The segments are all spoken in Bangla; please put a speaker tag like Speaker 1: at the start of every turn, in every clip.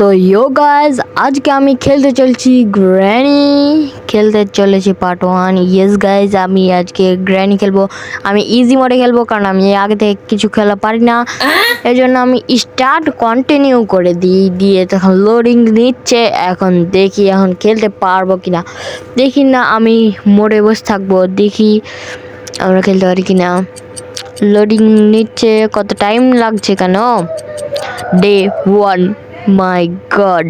Speaker 1: তো ইয়ো গাইজ আজকে আমি খেলতে চলছি গ্র্যানি খেলতে চলেছি পার্ট 1। ইয়েস গাইজ আমি আজকে গ্র্যানি খেলবো। আমি ইজি মোডে খেলবো কারণ আমি আগে থেকে কিছু খেলা পারি না, এই জন্য আমি স্টার্ট কন্টিনিউ করে দিয়ে তখন লোডিং নিচ্ছে। এখন দেখি এখন খেলতে পারবো কিনা, দেখি না আমি মোডে বসে থাকবো, দেখি আমরা খেলতে পারি কিনা। লোডিং নিচ্ছে, কত টাইম লাগছে কেন? ডে 1, মাই গড,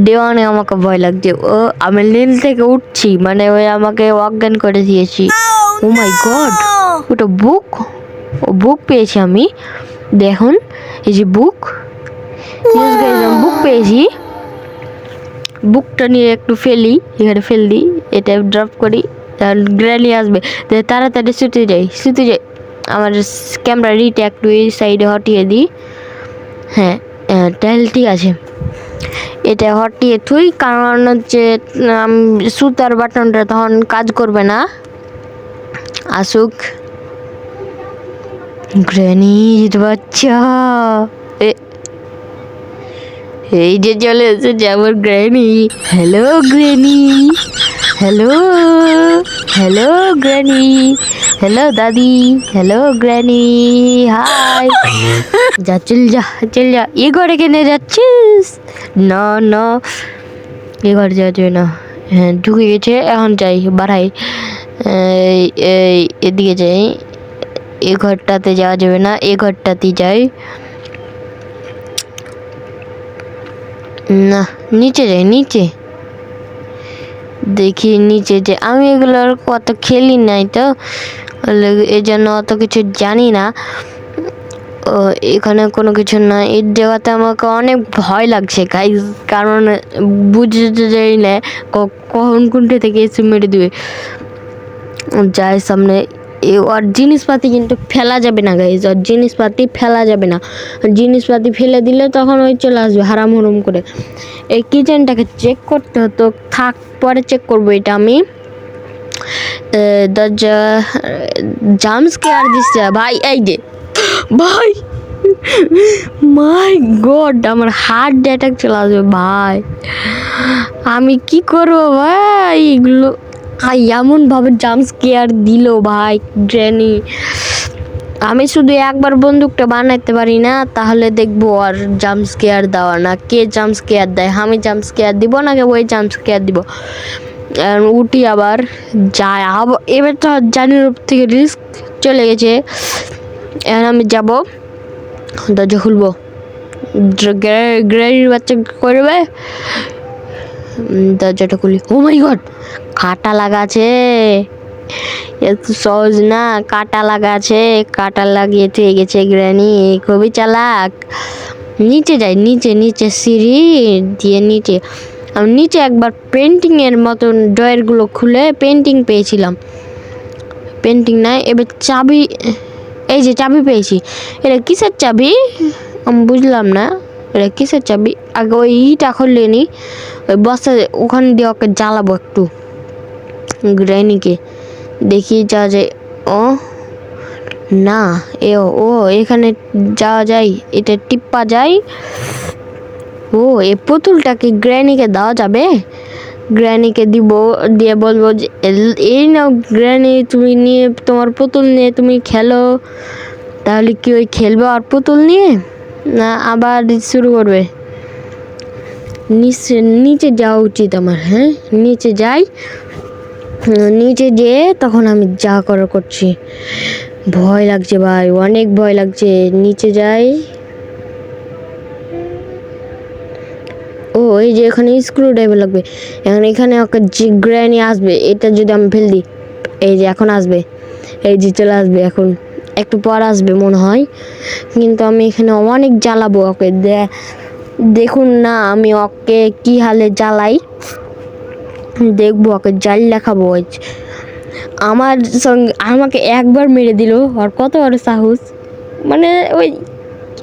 Speaker 1: ডে 1-এ আমাকে ভয় লাগছে। ও আমি নীল থেকে উঠছি, মানে ওই আমাকে অজ্ঞান করে দিয়েছি। ও মাই গড, ওটা বুক, ও বুক পেয়েছি আমি। দেখুন এই যে বুক, বুক পেয়েছি। বুকটা নিয়ে একটু ফেলি, এখানে ফেল দিই, এটা ড্রপ করি, তাহলে গ্র্যানি আসবে। তাড়াতাড়ি শুতে যাই। আমার ক্যামেরা রিটা একটু এই সাইডে হটিয়ে দিই। হ্যাঁ তাহলে ঠিক আছে, এটা হটিয়ে থুই, কারণ হচ্ছে সুতার বাটনটা তখন কাজ করবে না। আসুক গ্র্যানি বাচ্চা, এই যে চলে এসেছে আমার granny. Hello granny, hello hello granny, hello দাদি, হ্যালো গ্র্যানি, হাই। যা চল যা, এ ঘরে কেনে যাচ্ছিস? না না, এ ঘরে যাওয়া যাবে না। হ্যাঁ ঢুকে গেছে, এখন যাই বাড়াই, এদিকে যাই। এ ঘরটাতে যাওয়া যাবে না, এ ঘরটাতে যাই না, নিচে যাই, নিচে দেখি নিচে যে আমি এগুলোর কত খেলি নাই তো, এই জন্য অত কিছু জানি না। ও এখানে কোনো কিছু না, এই জায়গাতে আমাকে অনেক ভয় লাগছে গাইজ, কারণ বুঝতে যাই না কখন কোনটা থেকে এসে মেরে দিবে। যাই সামনে, ওর জিনিসপাতি কিন্তু ফেলা যাবে না গাইজ, ওর জিনিসপাতি ফেলা যাবে না। জিনিসপাতি ফেলে দিলে তখন ওই চলে আসবে হারাম হুরুম করে। এই কিচেনটাকে চেক করতে হতো, থাক পরে চেক করবো। এটা আমি দরজা জাম্পস্কে আর দিচ্ছে ভাই, এই যে ভাই, মাই গড, আমার হার্ট অ্যাটাক চলে আসবে ভাই। আমি কি করবো ভাই, এগুলো এমন ভাবে জাম্পস্কেয়ার দিল ভাই গ্র্যানি। আমি শুধু একবার বন্দুকটা বানাইতে পারি না, তাহলে দেখবো আর জাম্পস্কেয়ার দেওয়া না, কে জাম্পস্কেয়ার দেয়, আমি জাম্পস্কেয়ার দিব না, ওই জাম্পস্কেয়ার দিব। উঠি আবার যায়, আবার এবার তো জানির উপর থেকে রিস্ক চলে গেছে। এখন আমি যাব, দরজা খুলবো, গ্র্যানির বাচ্চা করবে, দরজাটা খুলি। ও মাই গড, কাঁটা লাগা আছে, এত সহজ না, কাঁটা লাগা আছে, কাঁটা লাগিয়ে থুয়ে গেছে গ্র্যানি, খুবই চালাক। নিচে যাই, নিচে সিঁড়ি দিয়ে নিচে। আমি নিচে একবার পেন্টিংয়ের মতন ড্রয়ারগুলো খুলে পেন্টিং পেয়েছিলাম, পেন্টিং নাই, এবার চাবি, এই যে চাবি পেয়েছি। এটা কিসের চাবি আমি বুঝলাম না, এটা কিসের চাবি? আগে ওই ইটা খুললে নি, ওই বস্তা ওখানে দিয়ে ওকে জ্বালাবো একটু গ্র্যানিকে, দেখি যা যায়। ও না, ও এখানে যাওয়া যায়, এটা টিপ্পা যায়। ও এই পুতুলটাকে গ্র্যানিকে দেওয়া যাবে? গ্র্যানিকে দিব, দিয়ে বলবো যে এই নাও গ্র্যানি, তুমি নিয়ে তোমার পুতুল নিয়ে তুমি খেলো। তাহলে কি ওই খেলবে আর পুতুল নিয়ে, না আবার শুরু করবে? নিচে যাওয়া উচিত আমার। হ্যাঁ নিচে যাই, নিচে যেয়ে তখন আমি যা করার করছি। ভয় লাগছে ভাই, অনেক ভয় লাগছে। নিচে যাই, ও এই যে এখানে স্ক্রু ড্রাইভার লাগবে। এখন এখানে ওকে যে গ্র্যানি আসবে, এটা যদি আমি ফেল দিই, এই যে এখন আসবে, এই যে চলে আসবে, এখন একটু পর আসবে মনে হয়, কিন্তু আমি এখানে অনেক জ্বালাবো ওকে। দেখুন না আমি ওকে কি হালে জ্বালাই, দেখবো ওকে জাল দেখাবো। আমার সঙ্গে আমাকে একবার মেরে দিল, আর কত বড় সাহস, মানে ওই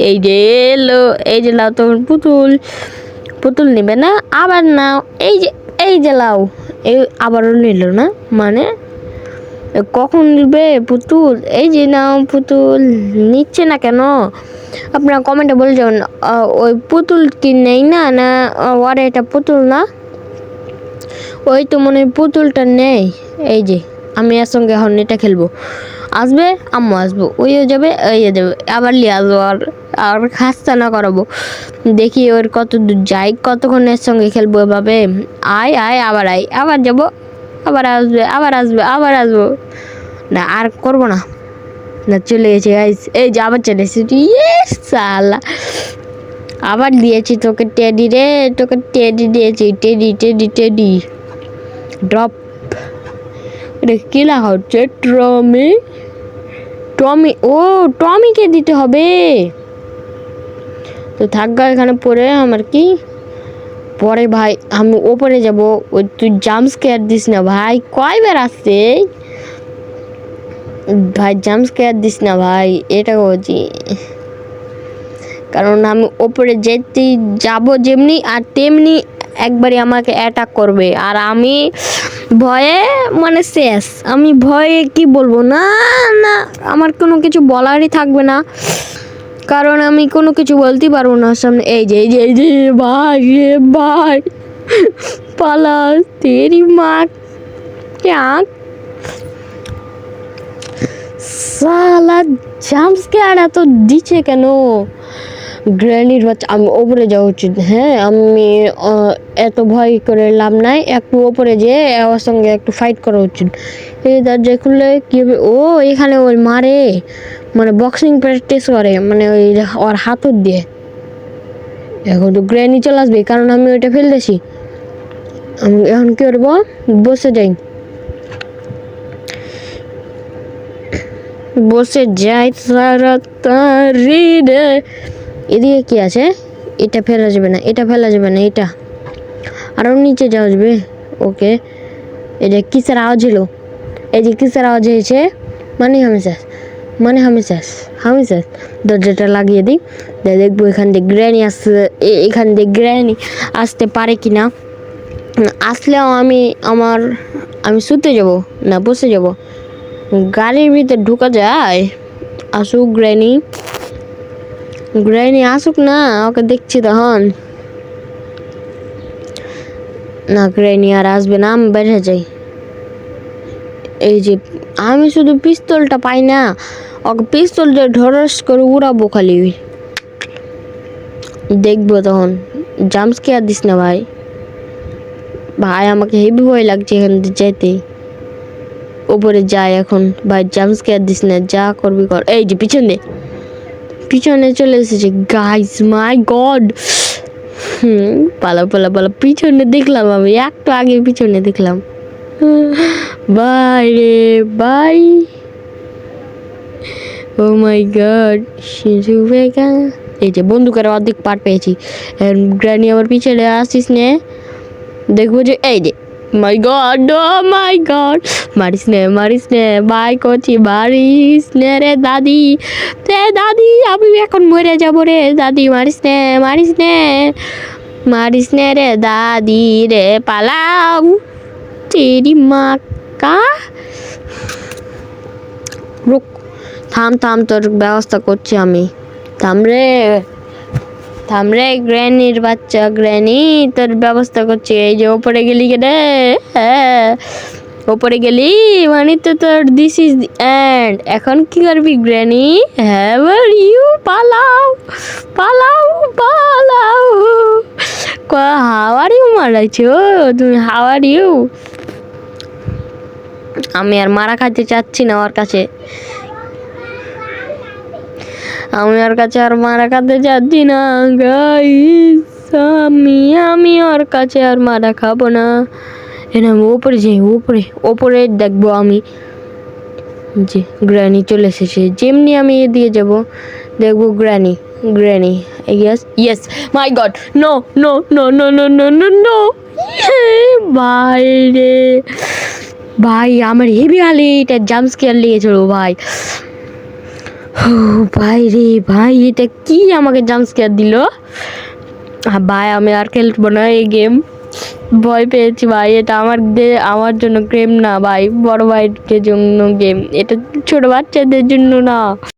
Speaker 1: এই যে এলো, এই যে লাও তখন পুতুল নেবে না, আবার নাও, এই যে লাও, এই আবারও নিল না, মানে কখন নিবে পুতুল? এই যে নাও পুতুল। নিচ্ছে না কেন? আপনারা কমেন্টে বলে যাবেন। ওই পুতুল কি নেই না না ওর এটা পুতুল না? ওই তো মনে হয় পুতুলটা নেই। এই যে আমি এর সঙ্গে এখন এটা খেলবো। আসবে আম্মু, আসবো ওইও যাবে ওইও যাবে, আবার নিয়ে আসবো আর আর খাস্তা না করাবো। দেখি ওর কত দূর যাই, কতক্ষণ এর সঙ্গে খেলবো এভাবে। আয় আয় আবার আয়, আবার যাবো, আবার আসবে আবার আসবে আবার আসবো। না আর করবো না। না চলে গেছে গাইস, এই যে আবার চলে এসেছি। সালা আবার দিয়েছি তোকে টেডি রে, তোকে টেডি দিয়েছি, টেডি টেডি টেডি। ড্রপ। এটা কি লেখা হচ্ছে? টমি টমি, ও টমিকে দিতে হবে। তো থাকগা এখানে পড়ে আমার কি পরে ভাই আমি ওপরে যাব। ওই তুই জাম্প স্কেয়ার দিস না ভাই, কয়বার আসছে ভাই, জাম্প স্কেয়ার দিস না ভাই, এটা বলছি। কারণ আমি ওপরে যেতে যাব যেমনি আর তেমনি একবারই আমাকে অ্যাটাক করবে, আর আমি ভয়ে মানে শেষ। আমি ভয়ে কি বলবো, না না আমার কোনো কিছু বলারই থাকবে না, কারণ আমি কোনো কিছু বলতে পারবো না সামনে। এই যে এই যে এই যে ভাই রে ভাই, পালা তেরি মা क्या সালা জাম্প স্কেয়ার এত দিচ্ছে কেন? গ্র্যানির বাচ্চা, আমি ওপরে যাওয়া উচিত। হ্যাঁ আমি এত ভয় করে লাভ নাই, একটু ওপরে যেয়ে ওর সঙ্গে একটু ফাইট করা উচিত। এই দরজা খুললে কী হবে? ও এখানে ওই মারে, মানে বক্সিং প্র্যাকটিস করে, মানে ওই ওর হাতর দিয়ে। এখন তো গ্র্যানি চলে আসবে, কারণ আমি ওইটা ফেলতেছি। আমি এখন কী করবো? বসে যাই, বসে যাই তাড়াতাড়ি রে। এদিকে কি আছে? এটা ফেলা যাবে না, এটা ফেলা যাবে না, এটা আরও নিচে যাওয়া যাবে। ওকে, এটা কিসের আওয়াজ হলো? এই যে কিসের আওয়াজ হয়েছে, মানে হামেশা মানে হামেশা দরজাটা লাগিয়ে দিই। দেখবো এখান দিয়ে গ্র্যানি আসতে, এখান দিয়ে গ্র্যানি আসতে পারে কি না। আসলেও আমি শুতে যাব না, বসে যাব। গাড়ির ভিতরে ঢুকা যায়? আসুক গ্র্যানি, গ্র্যানি আসুক না, ওকে দেখছি তখন। না গ্র্যানি আর আসবে না, আমি বেড়ে যাই। এই যে আমি শুধু পিস্তলটা পাই না, ওকে পিস্তলটা ঢরস করে উড়াবো খালি, দেখবো তখন। জাম্প স্কেয়ার দিস না ভাই, ভাই আমাকে হেভি ভয় লাগছে এখান থেকে যেতে। ওপরে যাই এখন ভাই, জাম্প স্কেয়ার দিস না, যা করবি কর। এই যে পিছনে চলে এসেছে গাইস, মাই গড। পালা পালা পালা, পিছনে দেখলাম আমি, একটু আগে পিছনে দেখলাম। বাই রে বাই, ও মাই গড। এই যে বন্দুকের অর্ধেক পার্ট পেয়েছি। গ্র্যানি আবার পিছনে আসিস নে, দেখবো যে এই যে মাই গড, ও মাই গড। মারিস নে বাই করছি, মারিস নে রে দাদি, দাদি আমি এখন মরে যাবো রে দাদি, মারিস নে রে দাদি রে, পালাও তেরি মা কা। রুক, থাম তোর ব্যবস্থা করছি আমি। থাম রে গ্র্যানির বাচ্চা, গ্র্যানি তোর ব্যবস্থা করছি। এই যে ওপরে গেলি রে, হ্যাঁ ওপরে গেলি মানে তো তোর দিস ইজ দি এন্ড। এখন কি করবি গ্র্যানি? হ্যাভ ইউ পালাও হাউ আর ইউ মারাইছো তুমি, হাউ আর ইউ? আমি আর মারা খাইতে চাচ্ছি না ওর কাছে, আমি ওর কাছে আর মারা খাতে চাচ্ছি না গাইস। আমি ওর কাছে আর মারা খাবো না। এখানে আমি ওপরে যাই, ওপরে দেখবো আমি যে গ্র্যানি চলে এসেছে। যেমনি আমি এদিকে যাব, দেখবো granny yes my god, no no no no no no no no. ভাই রে ভাই, আমার হেভি হালি এটা জাম্প স্কেয়ার লেগেছিল ভাই। ভাই রে ভাই, এটা কি আমাকে জাম্প স্কেয়ার দিল ভাই? আমি আর খেলবো না এই গেম, ভয় পেয়েছি ভাই, এটা আমার জন্য গেম না ভাই, বড় ভাইয়ের জন্য গেম, এটা ছোট বাচ্চাদের জন্য না।